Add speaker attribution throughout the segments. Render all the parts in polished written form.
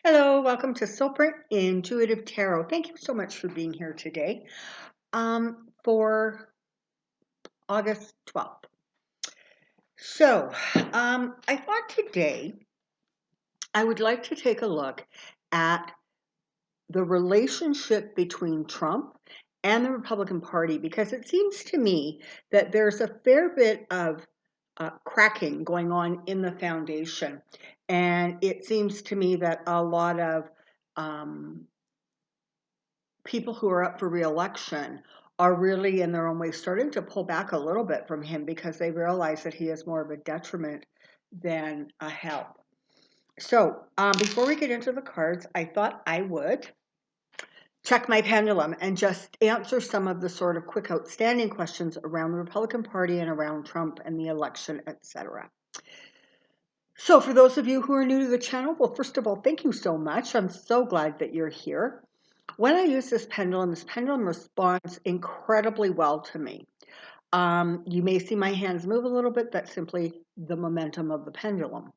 Speaker 1: Hello, welcome to Soulprint Intuitive Tarot. Thank you so much for being here today for August 12th. So, I thought today I would like to take a look at the relationship between Trump and the Republican Party because it seems to me that there's a fair bit of cracking going on in the foundation. And it seems to me that a lot of people who are up for re-election are really in their own way starting to pull back a little bit from him because they realize that he is more of a detriment than a help. So before we get into the cards, I thought I would check my pendulum and just answer some of the sort of quick outstanding questions around the Republican Party and around Trump and the election, etc. So for those of you who are new to the channel, well, first of all, thank you so much. I'm so glad that you're here. When I use this pendulum responds incredibly well to me. You may see my hands move a little bit. That's simply the momentum of the pendulum.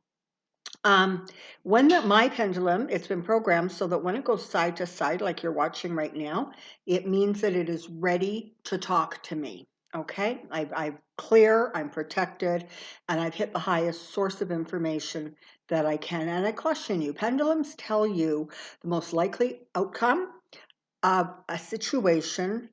Speaker 1: My pendulum, it's been programmed so that when it goes side to side, like you're watching right now, it means that it is ready to talk to me. Okay, I'm clear, I'm protected, and I've hit the highest source of information that I can. And I caution you, pendulums tell you the most likely outcome of a situation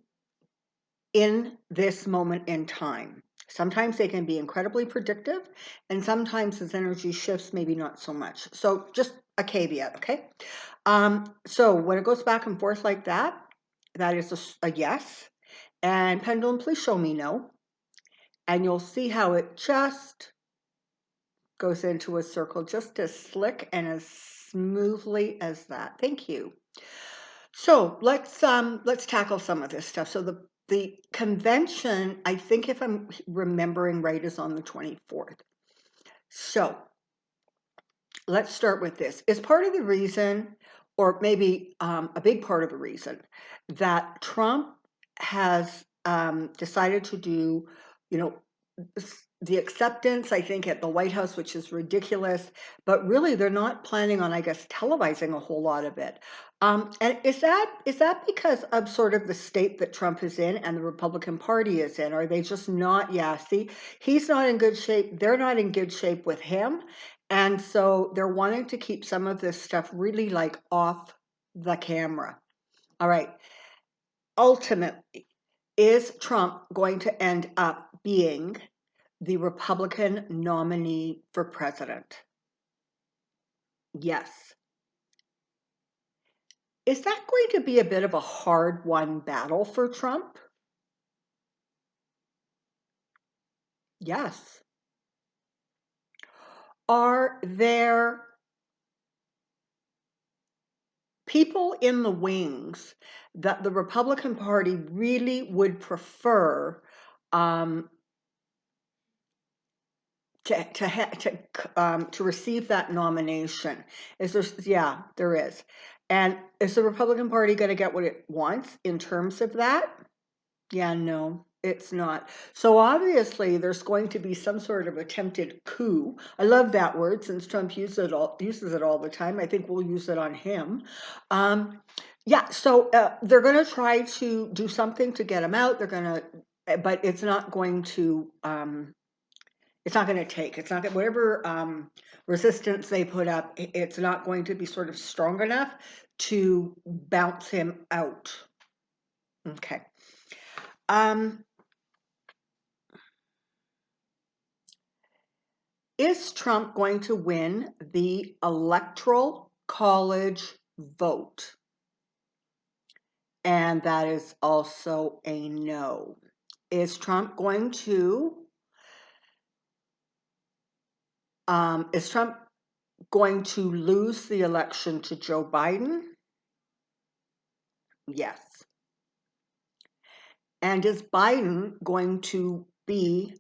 Speaker 1: in this moment in time. Sometimes they can be incredibly predictive, and sometimes as energy shifts, maybe not so much. So just a caveat, okay? So when it goes back and forth like that, that is a yes. And pendulum, please show me no. And you'll see how it just goes into a circle, just as slick and as smoothly as that. Thank you. So let's tackle some of this stuff. So the convention, I think if I'm remembering right, is on the 24th. So let's start with this. Is part of the reason, or maybe a big part of the reason, that Trump has decided to do, the acceptance, I think, at the White House, which is ridiculous, but really they're not planning on, I guess, televising a whole lot of it. And is that because of sort of the state that Trump is in and the Republican Party is in? Are they just not? Yeah, see, he's not in good shape. They're not in good shape with him. And so they're wanting to keep some of this stuff really like off the camera. All right. Ultimately, is Trump going to end up being the Republican nominee for president? Yes. Is that going to be a bit of a hard-won battle for Trump? Yes. Are there people in the wings that the Republican Party really would prefer to receive that nomination? Yeah, there is. And is the Republican Party going to get what it wants in terms of that? Yeah, no, it's not. So obviously there's going to be some sort of attempted coup. I love that word since Trump uses it all the time. I think we'll use it on him. Yeah, so they're going to try to do something to get him out. But it's not going to. It's not going to take. It's not going whatever resistance they put up. It's not going to be sort of strong enough to bounce him out. Okay. Is Trump going to win the electoral college vote? And that is also a no. Is Trump going to lose the election to Joe Biden? Yes. And is Biden going to be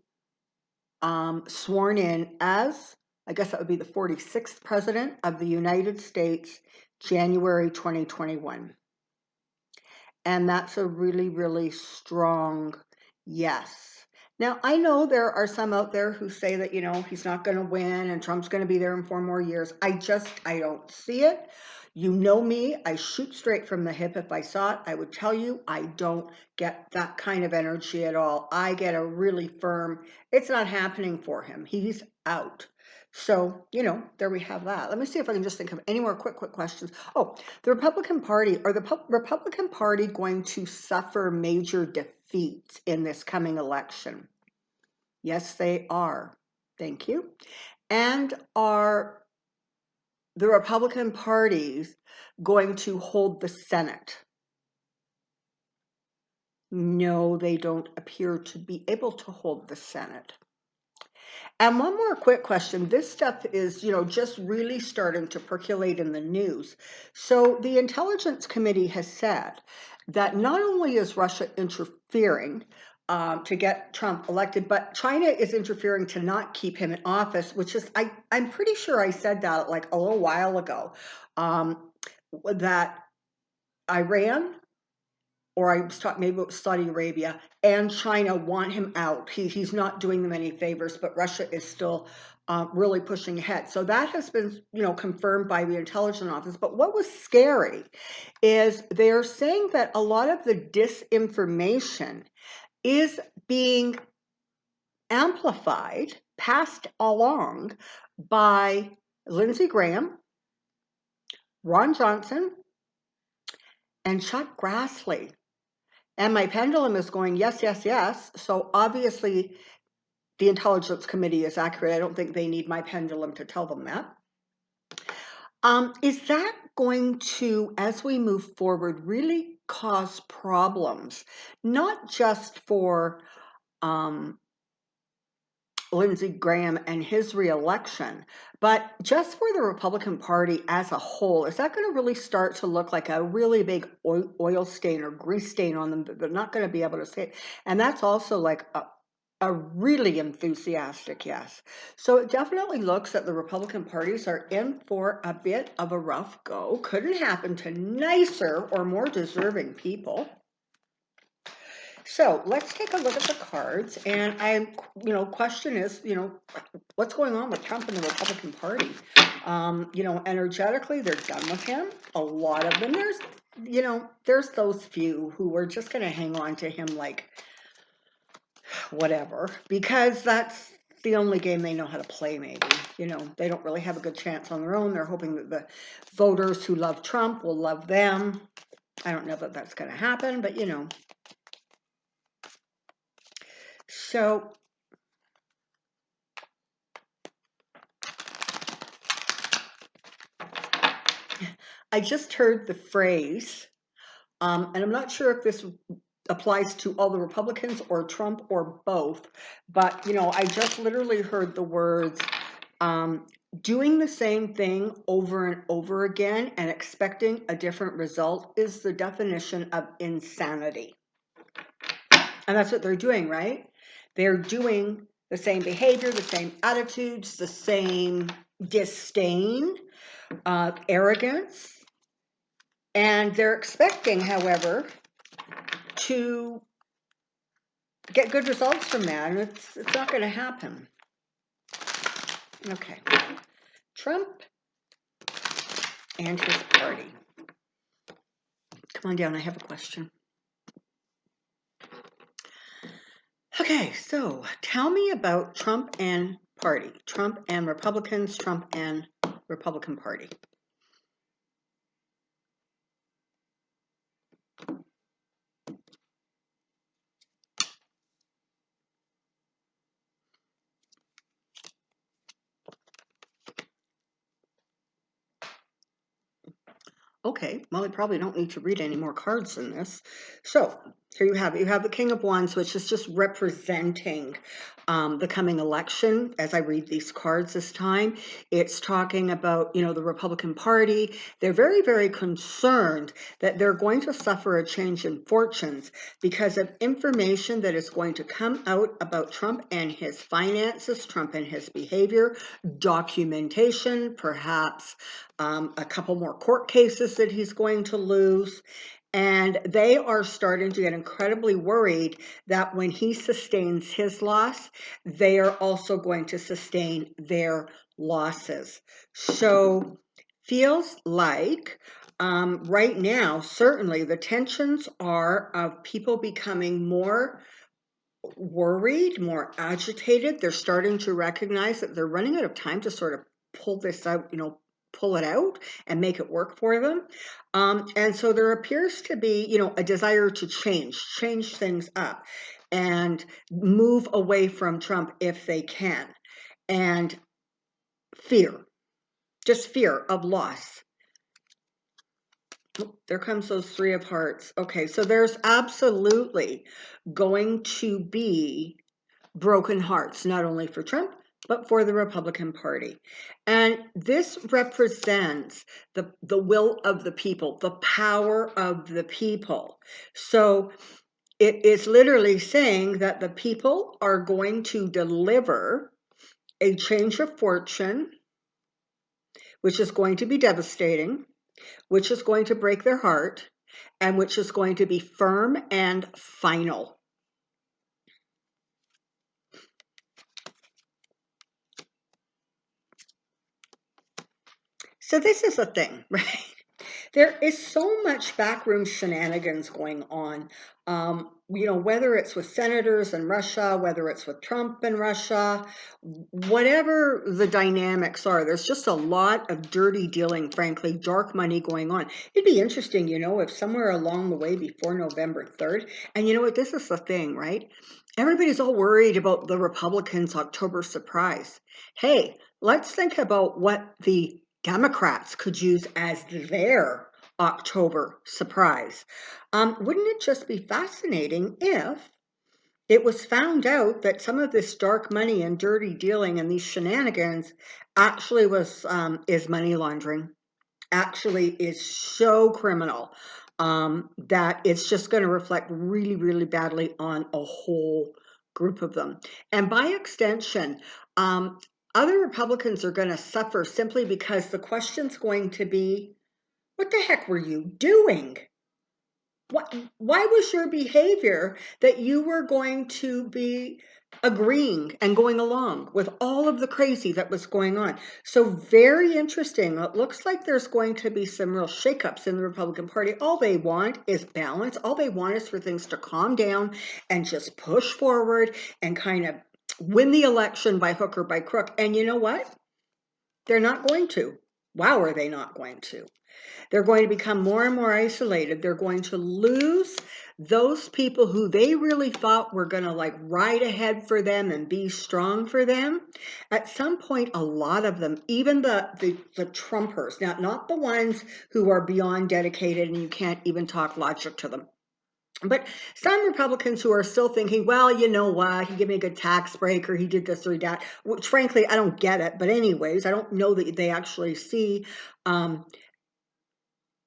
Speaker 1: sworn in as, I guess that would be the 46th president of the United States, January 2021? And that's a really, really strong yes. Now, I know there are some out there who say that, he's not going to win and Trump's going to be there in 4 more years. I don't see it. You know me, I shoot straight from the hip. If I saw it, I would tell you. I don't get that kind of energy at all. I get a really firm, it's not happening for him. He's out. So, there we have that. Let me see if I can just think of any more quick questions. Oh, the Republican Party, are the Republican Party going to suffer major defeats in this coming election? Yes, they are. Thank you. And are the Republican parties going to hold the Senate? No, they don't appear to be able to hold the Senate. And one more quick question. This stuff is, just really starting to percolate in the news. So the Intelligence Committee has said that not only is Russia interfering to get Trump elected, but China is interfering to not keep him in office, which is, I'm pretty sure I said that like a little while ago, that Iran, or I was talking, maybe it was Saudi Arabia, and China want him out. He's not doing them any favors, but Russia is still really pushing ahead. So that has been, confirmed by the intelligence office. But what was scary is they're saying that a lot of the disinformation is being amplified, passed along by Lindsey Graham, Ron Johnson, and Chuck Grassley. And my pendulum is going, yes, yes, yes. So obviously the Intelligence Committee is accurate. I don't think they need my pendulum to tell them that. Is that going to, as we move forward, really cause problems, not just for Lindsey Graham and his reelection, but just for the Republican Party as a whole? Is that going to really start to look like a really big oil stain or grease stain on them that they're not going to be able to say? And that's also like a really enthusiastic yes. So it definitely looks that the Republican parties are in for a bit of a rough go. Couldn't happen to nicer or more deserving people. So let's take a look at the cards. And question is, what's going on with Trump and the Republican Party? Energetically, they're done with him. A lot of them. There's those few who are just going to hang on to him like whatever, because that's the only game they know how to play, maybe. They don't really have a good chance on their own. They're hoping that the voters who love Trump will love them. I don't know that that's going to happen, but So I just heard the phrase, and I'm not sure if this applies to all the Republicans or Trump or both, but I just literally heard the words, doing the same thing over and over again and expecting a different result is the definition of insanity. And that's what they're doing, right? They're doing the same behavior, the same attitudes, the same disdain, arrogance, and they're expecting, however, to get good results from that, and it's not going to happen. Okay. Trump and his party. Come on down, I have a question. Okay, so tell me about Trump and party. Trump and Republicans, Trump and Republican Party. Okay, well, I probably don't need to read any more cards than this. So here you have it. You have the King of Wands, which is just representing the coming election. As I read these cards this time, it's talking about, the Republican Party. They're very, very concerned that they're going to suffer a change in fortunes because of information that is going to come out about Trump and his finances, Trump and his behavior, documentation, perhaps a couple more court cases that he's going to lose. And they are starting to get incredibly worried that when he sustains his loss, they are also going to sustain their losses. So feels like right now, certainly the tensions are of people becoming more worried, more agitated. They're starting to recognize that they're running out of time to sort of pull this out, pull it out and make it work for them. And so there appears to be, a desire to change things up and move away from Trump if they can. And fear, just fear of loss. There comes those 3 of hearts. Okay, so there's absolutely going to be broken hearts, not only for Trump, but for the Republican Party. And this represents the will of the people, the power of the people. So it is literally saying that the people are going to deliver a change of fortune, which is going to be devastating, which is going to break their heart, and which is going to be firm and final. So this is a thing, right? There is so much backroom shenanigans going on. Whether it's with senators in Russia, whether it's with Trump in Russia, whatever the dynamics are, there's just a lot of dirty dealing, frankly, dark money going on. It'd be interesting, if somewhere along the way before November 3rd, and you know what, this is the thing, right? Everybody's all worried about the Republicans' October surprise. Hey, let's think about what the Democrats could use as their October surprise. Wouldn't it just be fascinating if it was found out that some of this dark money and dirty dealing and these shenanigans actually is money laundering, actually is so criminal that it's just going to reflect really, really badly on a whole group of them. And by extension, other Republicans are going to suffer simply because the question's going to be, what the heck were you doing? Why was your behavior that you were going to be agreeing and going along with all of the crazy that was going on? So very interesting. It looks like there's going to be some real shakeups in the Republican Party. All they want is balance. All they want is for things to calm down and just push forward and kind of win the election by hook or by crook. And you know what? They're not going to. Wow, are they not going to? They're going to become more and more isolated. They're going to lose those people who they really thought were going to ride ahead for them and be strong for them. At some point, a lot of them, even the Trumpers, now not the ones who are beyond dedicated and you can't even talk logic to them, but some Republicans who are still thinking, well, you know what, he gave me a good tax break or he did this or that, which frankly, I don't get it. But anyways, I don't know that they actually see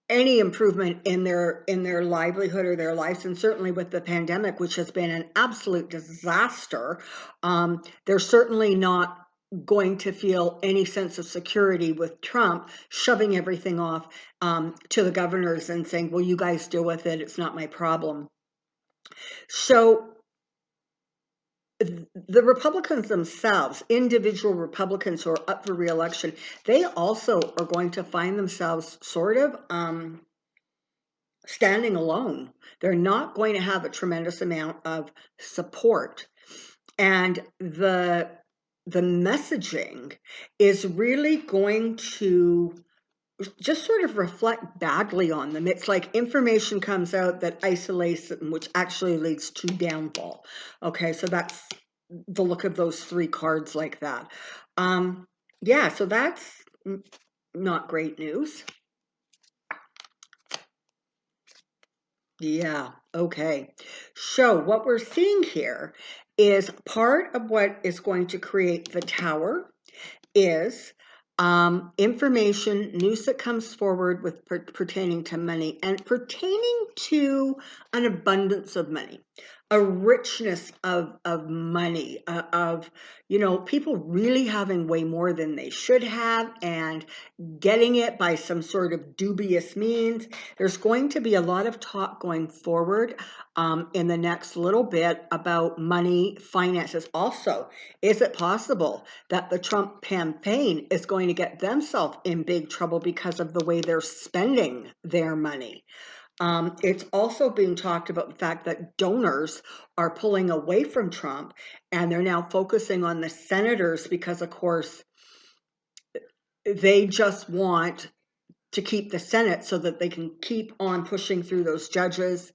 Speaker 1: any improvement in their livelihood or their lives. And certainly with the pandemic, which has been an absolute disaster, they're certainly not going to feel any sense of security with Trump shoving everything off to the governors and saying, well, you guys deal with it, it's not my problem. So the Republicans themselves, individual Republicans who are up for re-election, they also are going to find themselves sort of standing alone. They're not going to have a tremendous amount of support. And the messaging is really going to just sort of reflect badly on them. It's like information comes out that isolates them, which actually leads to downfall. Okay, so that's the look of those 3 cards like that. Yeah, so that's not great news. Yeah, okay. So what we're seeing here is part of what is going to create the tower is information, news that comes forward with pertaining to money and pertaining to an abundance of money. a richness of money, of, people really having way more than they should have and getting it by some sort of dubious means. There's going to be a lot of talk going forward in the next little bit about money, finances. Also, is it possible that the Trump campaign is going to get themselves in big trouble because of the way they're spending their money? It's also being talked about the fact that donors are pulling away from Trump and they're now focusing on the senators because, of course, they just want to keep the Senate so that they can keep on pushing through those judges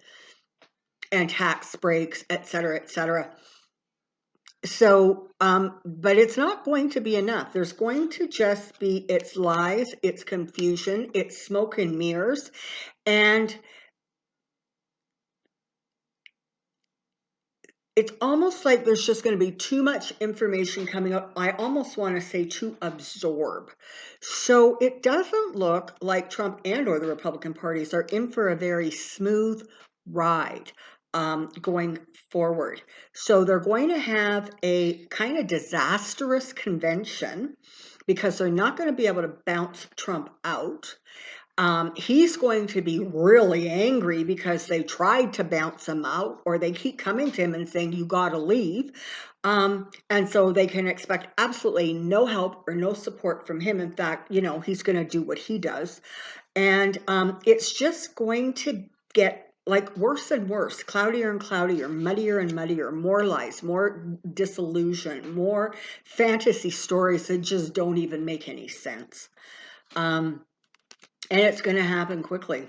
Speaker 1: and tax breaks, et cetera, et cetera. So, but it's not going to be enough. There's going to just be it's lies, it's confusion, it's smoke and mirrors. And it's almost like there's just going to be too much information coming up. I almost want to say to absorb. So it doesn't look like Trump and or the Republican parties are in for a very smooth ride going forward. So they're going to have a kind of disastrous convention because they're not going to be able to bounce Trump out. He's going to be really angry because they tried to bounce him out, or they keep coming to him and saying, you got to leave. And so they can expect absolutely no help or no support from him. In fact, he's going to do what he does. And it's just going to get like worse and worse, cloudier and cloudier, muddier and muddier, more lies, more disillusion, more fantasy stories that just don't even make any sense. And it's going to happen quickly.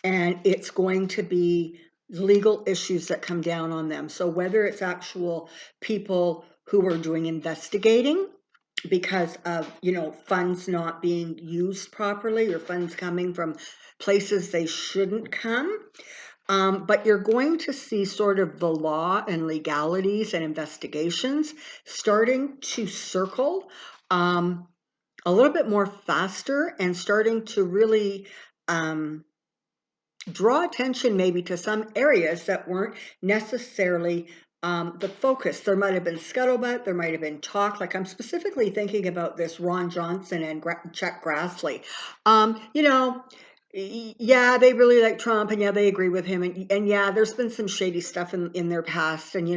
Speaker 1: And it's going to be legal issues that come down on them. So whether it's actual people who are doing investigating because of, funds not being used properly or funds coming from places they shouldn't come. But you're going to see sort of the law and legalities and investigations starting to circle a little bit more faster and starting to really draw attention maybe to some areas that weren't necessarily the focus. There might have been scuttlebutt, there might have been talk, like I'm specifically thinking about this Ron Johnson and Chuck Grassley. Yeah, they really like Trump, and yeah, they agree with him, and yeah, there's been some shady stuff in their past, and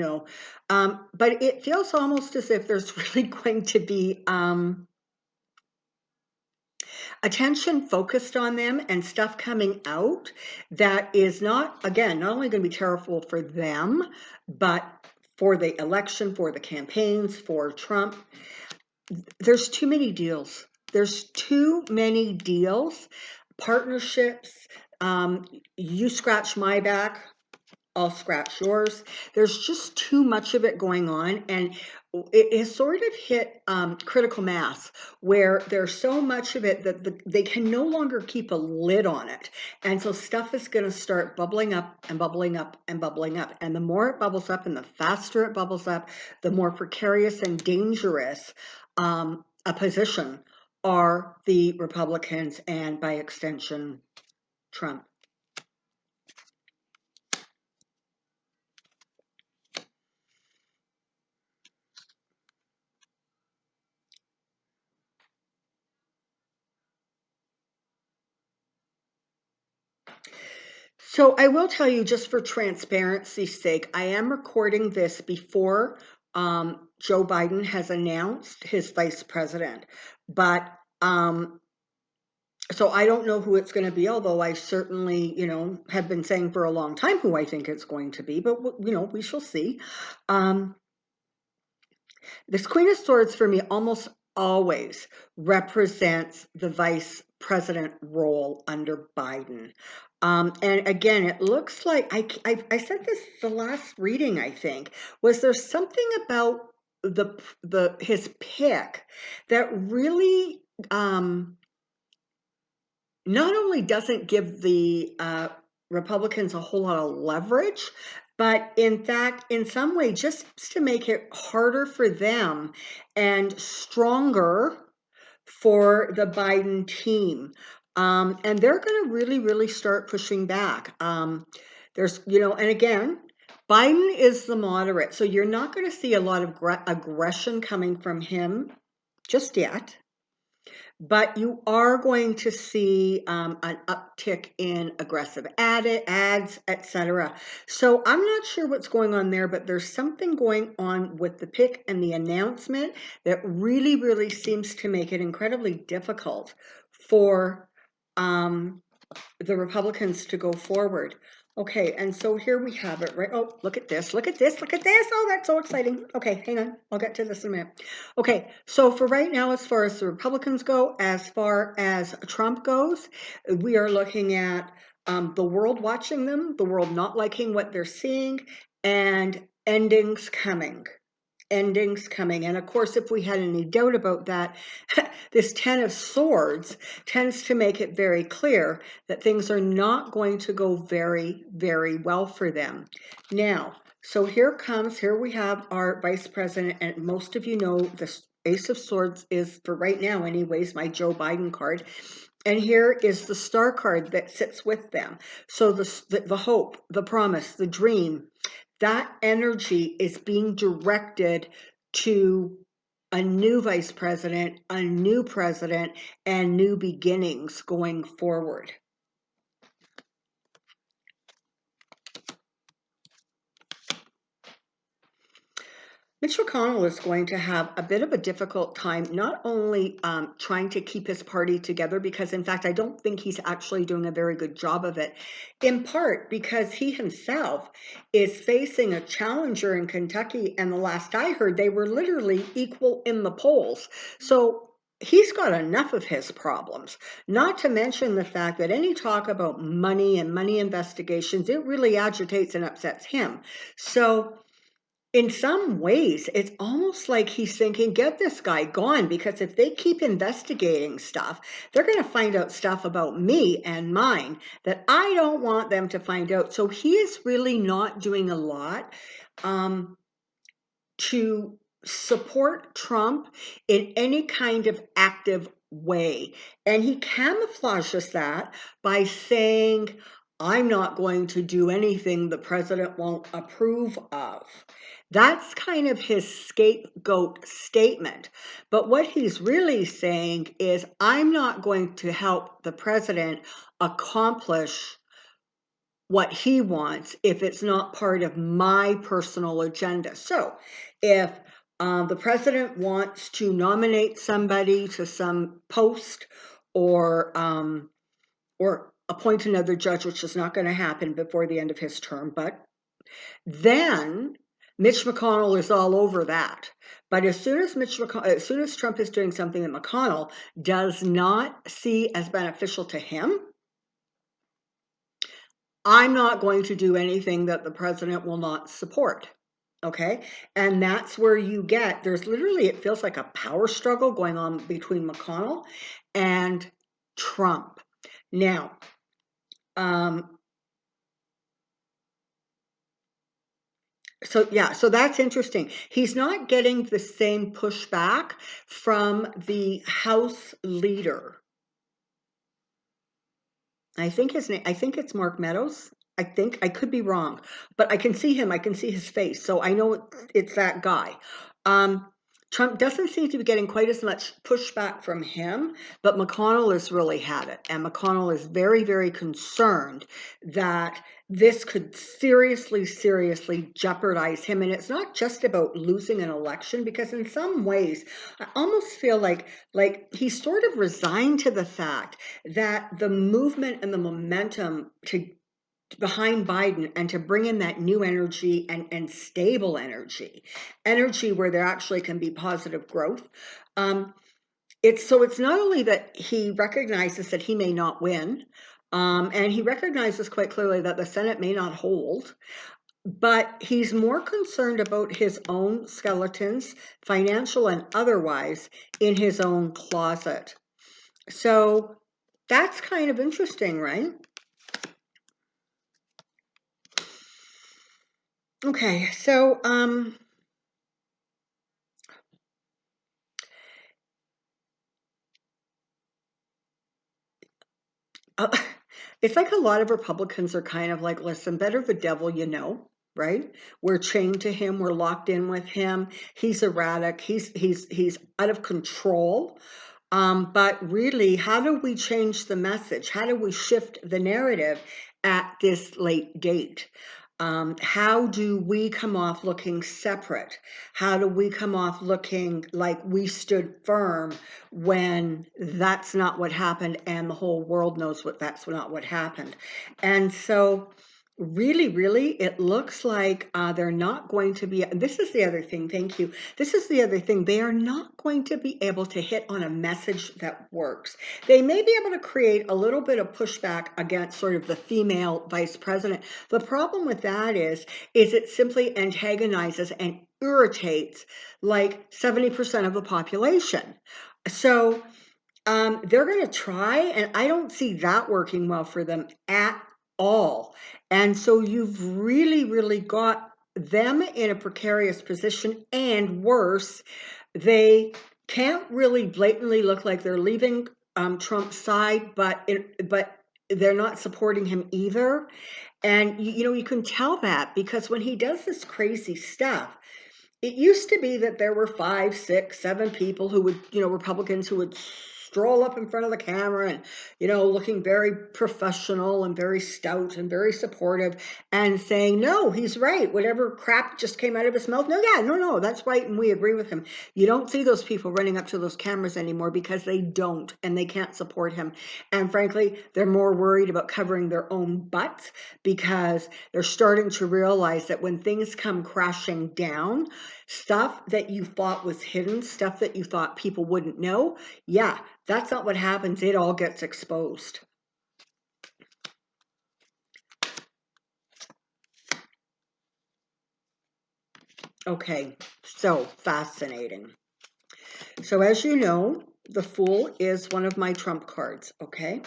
Speaker 1: but it feels almost as if there's really going to be attention focused on them and stuff coming out that is not only going to be terrible for them, but for the election, for the campaigns, for Trump. There's too many deals. There's too many deals, partnerships. You scratch my back, I'll scratch yours. There's just too much of it going on, and it has sort of hit critical mass where there's so much of it that they can no longer keep a lid on it. And so stuff is going to start bubbling up and bubbling up and bubbling up. And the more it bubbles up and the faster it bubbles up, the more precarious and dangerous a position are the Republicans and by extension, Trump. So I will tell you, just for transparency's sake, I am recording this before Joe Biden has announced his vice president. But so I don't know who it's going to be, although I certainly, have been saying for a long time who I think it's going to be. But, we shall see. This Queen of Swords for me almost always represents the vice president role under Biden. And again, it looks like I said this the last reading, I think, was there something about his pick that really not only doesn't give the Republicans a whole lot of leverage, but in fact, in some way, just to make it harder for them and stronger for the Biden team. And they're going to really, really start pushing back. And again, Biden is the moderate, so you're not going to see a lot of aggression coming from him just yet. But you are going to see an uptick in aggressive ads, etc. So I'm not sure what's going on there, but there's something going on with the pick and the announcement that really, really seems to make it incredibly difficult for the Republicans to go forward. Okay, and so here we have it, right? Oh, look at this, look at this, look at this. Oh, that's so exciting. Okay, hang on. I'll get to this in a minute. Okay, so for right now, as far as the Republicans go, as far as Trump goes, we are looking at the world watching them, the world not liking what they're seeing, and endings coming. Endings coming. And of course, if we had any doubt about that, this 10 of Swords tends to make it very clear that things are not going to go very, very well for them. Now, so here we have our vice president, and most of you know the Ace of Swords is, for right now anyways, my Joe Biden card. And here is the star card that sits with them. So the hope, the promise, the dream, that energy is being directed to a new vice president, a new president, and new beginnings going forward. Mitch McConnell is going to have a bit of a difficult time, not only trying to keep his party together, because in fact, I don't think he's actually doing a very good job of it, in part because he himself is facing a challenger in Kentucky. And the last I heard, they were literally equal in the polls. So he's got enough of his problems, not to mention the fact that any talk about money and money investigations, it really agitates and upsets him. So in some ways, it's almost like he's thinking, get this guy gone, because if they keep investigating stuff, they're going to find out stuff about me and mine that I don't want them to find out. So he is really not doing a lot to support Trump in any kind of active way. And he camouflages that by saying, I'm not going to do anything the president won't approve of. That's kind of his scapegoat statement. But what he's really saying is, I'm not going to help the president accomplish what he wants if it's not part of my personal agenda. So if the president wants to nominate somebody to some post, or appoint another judge, which is not going to happen before the end of his term, but then Mitch McConnell is all over that. But as soon as Trump is doing something that McConnell does not see as beneficial to him, I'm not going to do anything that the president will not support. Okay. And that's where you get, there's literally, it feels like a power struggle going on between McConnell and Trump. Now, so that's interesting. He's not getting the same pushback from the House leader. I think it's Mark Meadows. I could be wrong, but I can see him. I can see his face. So I know it's that guy. Trump doesn't seem to be getting quite as much pushback from him, but McConnell has really had it. And McConnell is very, very concerned that this could seriously, seriously jeopardize him. And it's not just about losing an election, because in some ways, I almost feel like he's sort of resigned to the fact that the movement and the momentum behind Biden, and to bring in that new energy and stable energy where there actually can be positive growth. It's not only that he recognizes that he may not win, and he recognizes quite clearly that the Senate may not hold, but he's more concerned about his own skeletons, financial and otherwise, in his own closet. So that's kind of interesting, right? Okay, so it's like a lot of Republicans are kind of like, listen, better the devil you know, right? We're chained to him. We're locked in with him. He's erratic. He's out of control. But really, how do we change the message? How do we shift the narrative at this late date? How do we come off looking separate? How do we come off looking like we stood firm when that's not what happened and the whole world knows that's not what happened? And so really, it looks like they're not going to be, this is the other thing, thank you. This is the other thing, they are not going to be able to hit on a message that works. They may be able to create a little bit of pushback against sort of the female vice president. The problem with that is it simply antagonizes and irritates like 70% of the population. So they're going to try, and I don't see that working well for them at all. And so you've really got them in a precarious position, and worse, they can't really blatantly look like they're leaving Trump's side, but they're not supporting him either. And you can tell that because when he does this crazy stuff, it used to be that there were 5, 6, 7 people who would, Republicans who would stroll up in front of the camera and, looking very professional and very stout and very supportive and saying, no, he's right. Whatever crap just came out of his mouth. No, that's right. And we agree with him. You don't see those people running up to those cameras anymore because they don't and they can't support him. And frankly, they're more worried about covering their own butts because they're starting to realize that when things come crashing down, stuff that you thought was hidden, stuff that you thought people wouldn't know, yeah, that's not what happens. It all gets exposed. Okay, so fascinating. So as you know, the Fool is one of my trump cards, okay?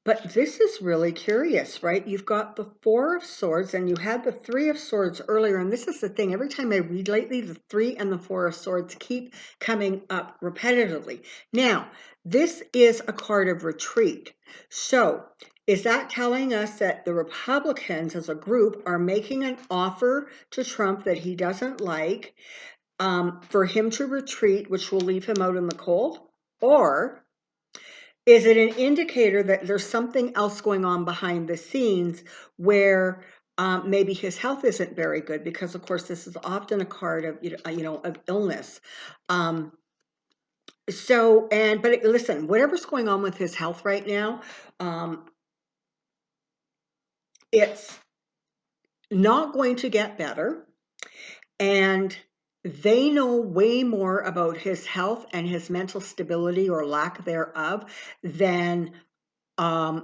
Speaker 1: But this is really curious, right? You've got the Four of Swords and you had the Three of Swords earlier. And this is the thing, every time I read lately, the Three and the Four of Swords keep coming up repetitively. Now, this is a card of retreat. So is that telling us that the Republicans as a group are making an offer to Trump that he doesn't like for him to retreat, which will leave him out in the cold? Or is it an indicator that there's something else going on behind the scenes where maybe his health isn't very good? Because of course, this is often a card of of illness. But listen, whatever's going on with his health right now, it's not going to get better, and they know way more about his health and his mental stability or lack thereof than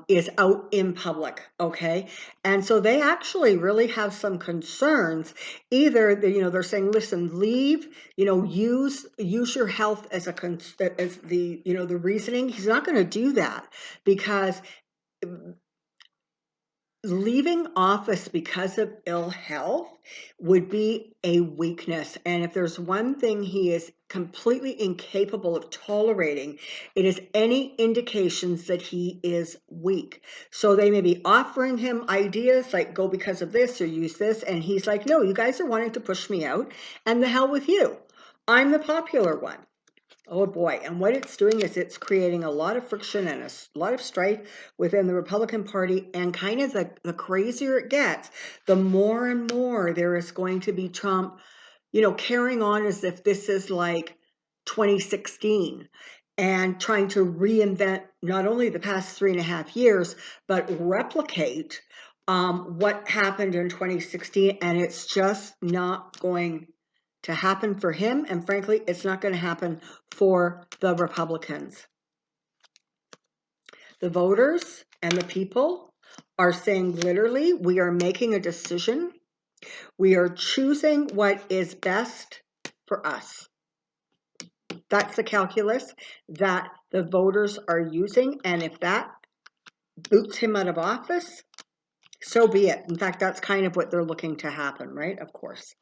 Speaker 1: is out in public, okay? And so they actually really have some concerns. Either they're saying, listen, leave, use your health as the reasoning. He's not going to do that because leaving office because of ill health would be a weakness. And if there's one thing he is completely incapable of tolerating, it is any indications that he is weak. So they may be offering him ideas like go because of this or use this. And he's like, no, you guys are wanting to push me out and the hell with you. I'm the popular one. Oh boy, and what it's doing is it's creating a lot of friction and a lot of strife within the Republican Party, and kind of the crazier it gets, the more and more there is going to be Trump, carrying on as if this is like 2016 and trying to reinvent not only the past 3.5 years, but replicate what happened in 2016, and it's just not going to happen for him, and frankly, it's not going to happen for the Republicans. The voters and the people are saying literally, we are making a decision. We are choosing what is best for us. That's the calculus that the voters are using, and if that boots him out of office, so be it. In fact, that's kind of what they're looking to happen, right? Of course.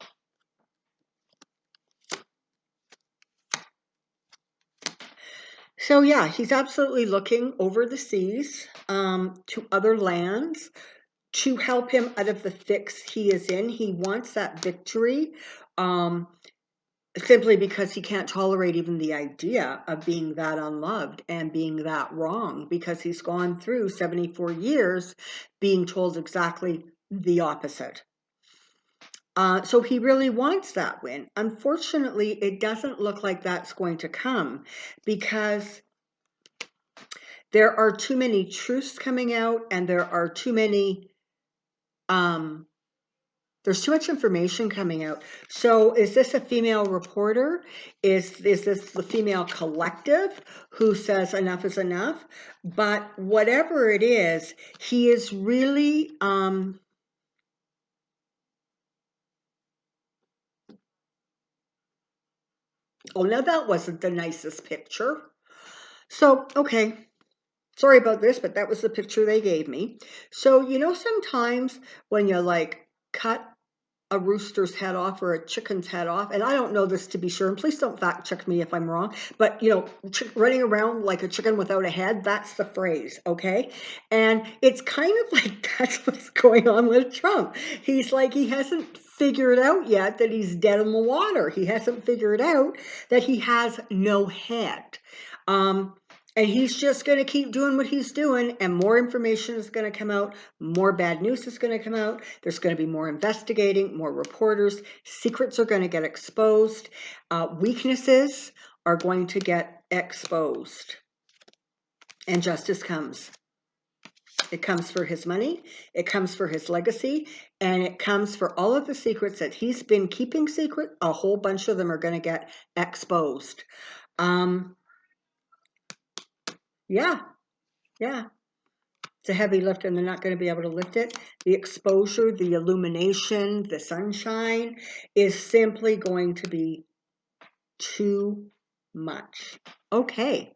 Speaker 1: So yeah, he's absolutely looking over the seas to other lands to help him out of the fix he is in. He wants that victory, simply because he can't tolerate even the idea of being that unloved and being that wrong, because he's gone through 74 years being told exactly the opposite. So he really wants that win. Unfortunately, it doesn't look like that's going to come, because there are too many truths coming out, and there are too many, there's too much information coming out. So is this a female reporter? Is this the female collective who says enough is enough? But whatever it is, he is really, oh, now that wasn't the nicest picture. So, okay. Sorry about this, but that was the picture they gave me. So, sometimes when you like cut a rooster's head off or a chicken's head off, and I don't know this to be sure, and please don't fact check me if I'm wrong, but running around like a chicken without a head, that's the phrase, okay? And it's kind of like that's what's going on with Trump. He's like, he hasn't figured out yet that he's dead in the water. He hasn't figured out that he has no head. And he's just going to keep doing what he's doing, and more information is going to come out, more bad news is going to come out, there's going to be more investigating, more reporters, secrets are going to get exposed, weaknesses are going to get exposed, and justice comes. It comes for his money, it comes for his legacy, and it comes for all of the secrets that he's been keeping secret. A whole bunch of them are going to get exposed. Yeah. It's a heavy lift, and they're not going to be able to lift it. The exposure, the illumination, the sunshine is simply going to be too much. Okay,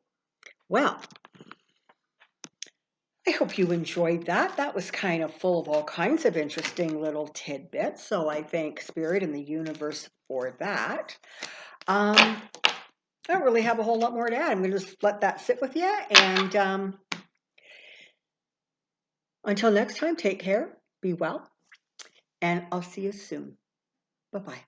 Speaker 1: well, I hope you enjoyed that. That was kind of full of all kinds of interesting little tidbits, so I thank Spirit and the universe for that. I don't really have a whole lot more to add. I'm going to just let that sit with you, and until next time, take care, be well, and I'll see you soon. Bye-bye.